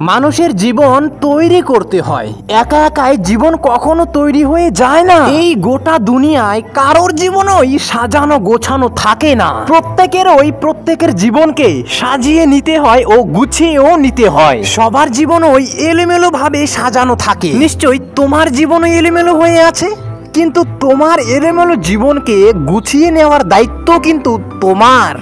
মানুষের জীবন তৈরি করতে হয়, একা একাই জীবন কখনো তৈরি হয়ে যায় না। এই গোটা দুনিয়ায় কারোর জীবনই সাজানো গোছানো থাকে না। প্রত্যেকের জীবনকে সাজিয়ে নিতে হয় ও গুছিয়েও নিতে হয়। সবার জীবন ওই এলোমেলো ভাবে সাজানো থাকে। নিশ্চয়ই তোমার জীবনও এলোমেলো হয়ে আছে, কিন্তু তোমার এলোমেলো জীবনকে গুছিয়ে নেওয়ার দায়িত্ব কিন্তু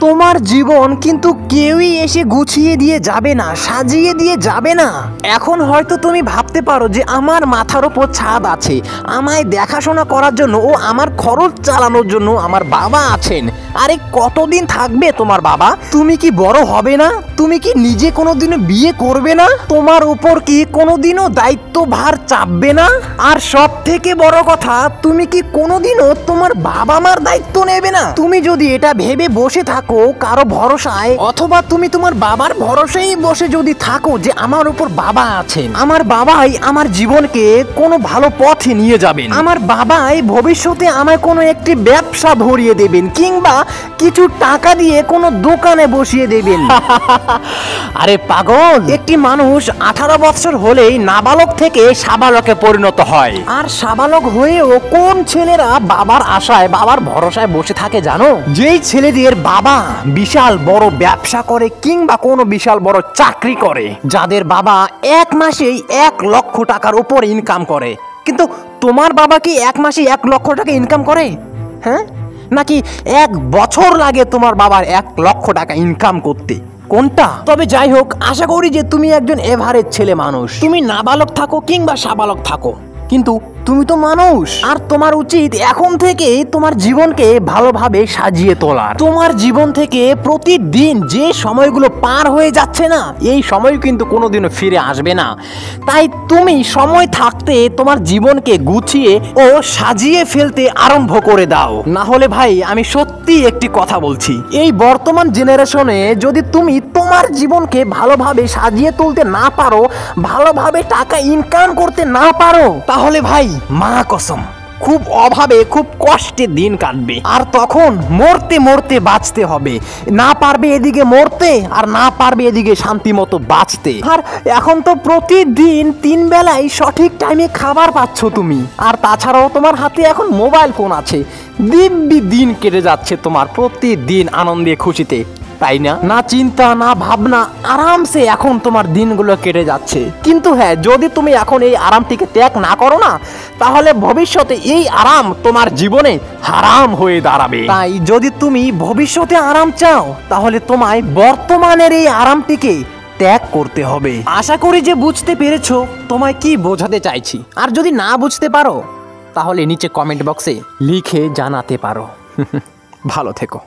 তোমার জীবন কিন্তু কেউই এসে গুছিয়ে দিয়ে যাবে না, সাজিয়ে দিয়ে যাবে না। এখন হয়তো তুমি ভাবতে পারো যে আমার মাথার উপর ছাদ আছে, আমায় দেখাশোনা করার জন্য ও আমার খরচ চালানোর জন্য আমার বাবা আছেন। আরে কতদিন থাকবে তোমার বাবা? তুমি কি বড় হবে না? তুমি কি নিজে কোনোদিনও বিয়ে করবে না? তোমার উপর কি কোনোদিনও দায়িত্ব ভার চাপবে না? আর সব থেকে বড় কথা, তুমি কি কোনোদিনও তোমার বাবা মার দায়িত্ব নেবে না? তুমি যদি এটা ভেবে বসে থাকো কারো ভরসায়, অথবা তুমি তোমার বাবার ভরসায় বসে যদি থাকো যে আমার উপর বাবা আছেন, আমার বাবাই আমার জীবনকে কোনো ভালো পথে নিয়ে যাবেন, আমার বাবাই ভবিষ্যতে আমায় কোনো একটি ব্যবসা ধরিয়ে দেবেন, কিংবা কিছু টাকা দিয়ে কোনো দোকানে বসিয়ে দেবেন। আরে পাগল, একটি মানুষ 18 বছর হলেই নাবালক থেকে সাবালকে পরিণত হয়। আর সাবালক হয়েও কোন ছেলেরা বাবার আশায় বাবার ভরসায় বসে থাকে জানো? যেই ছেলেদের বাবা বিশাল বড় ব্যবসা করে কিংবা কোনো বিশাল বড় চাকরি করে, যাদের বাবা এক মাসেই 1 লক্ষ টাকার উপর ইনকাম করে। কিন্তু তোমার বাবা কি এক মাসে 1 লক্ষ টাকা ইনকাম করে? হ্যাঁ, নাকি 1 বছর লাগে তোমার বাবার 1 লক্ষ টাকা ইনকাম করতে? কোনটা? তবে যাই হোক, আশা করি যে তুমি একজন এভারেজ ছেলে মানুষ। তুমি নাবালক থাকো কিংবা সাবালক থাকো, কিন্তু তুমি তো মানুষ। আর তোমার উচিত এখন থেকে তোমার জীবনকে ভালোভাবে সাজিয়ে তোলার। তোমার জীবন থেকে প্রতিদিন যে সময়গুলো পার হয়ে যাচ্ছে না, এই সময় কিন্তু কোনোদিনও ফিরে আসবে না। তাই তুমি সময় থাকতে তোমার জীবনকে গুছিয়ে ও সাজিয়ে ফেলতে আরম্ভ করে দাও। না হলে ভাই, আমি সত্যি একটি কথা বলছি, এই বর্তমান জেনারেশনে যদি তুমি তোমার জীবনকে ভালোভাবে সাজিয়ে তুলতে না পারো, ভালোভাবে টাকা ইনকাম করতে না পারো, তাহলে ভাই মা কসম খুব অভাবে খুব কষ্টে দিন কাটবে। আর তখন মরতে মরতে বাঁচতে হবে। না পারবে এদিকে মরতে, আর না পারবে এদিকে শান্তি মতো বাঁচতে। আর এখন তো প্রতিদিন 3 বেলায় সঠিক টাইমে খাবার পাচ্ছ তুমি। আর তাছাড়াও তোমার হাতে এখন মোবাইল ফোন আছে। দিব্যি দিন কেটে যাচ্ছে তোমার প্রতিদিন আনন্দে খুশিতে, তাই না? না চিন্তা না ভাবনা, আরামসে এখন তোমার দিনগুলো কেটে যাচ্ছে। কিন্তু হ্যাঁ, যদি তুমি এখন এই আরামটিকে ত্যাগ না করো না, তাহলে ভবিষ্যতে এই আরাম তোমার জীবনে হারাম হয়ে দাঁড়াবে। তাই যদি তুমি ভবিষ্যতে আরাম চাও, তাহলে তোমায় বর্তমানের এই আরামটিকে ত্যাগ করতে হবে। আশা করি যে বুঝতে পেরেছো তোমায় কি বোঝাতে চাইছি। আর যদি না বুঝতে পারো, তাহলে নিচে কমেন্ট বক্সে লিখে জানাতে পারো। ভালো থেকো।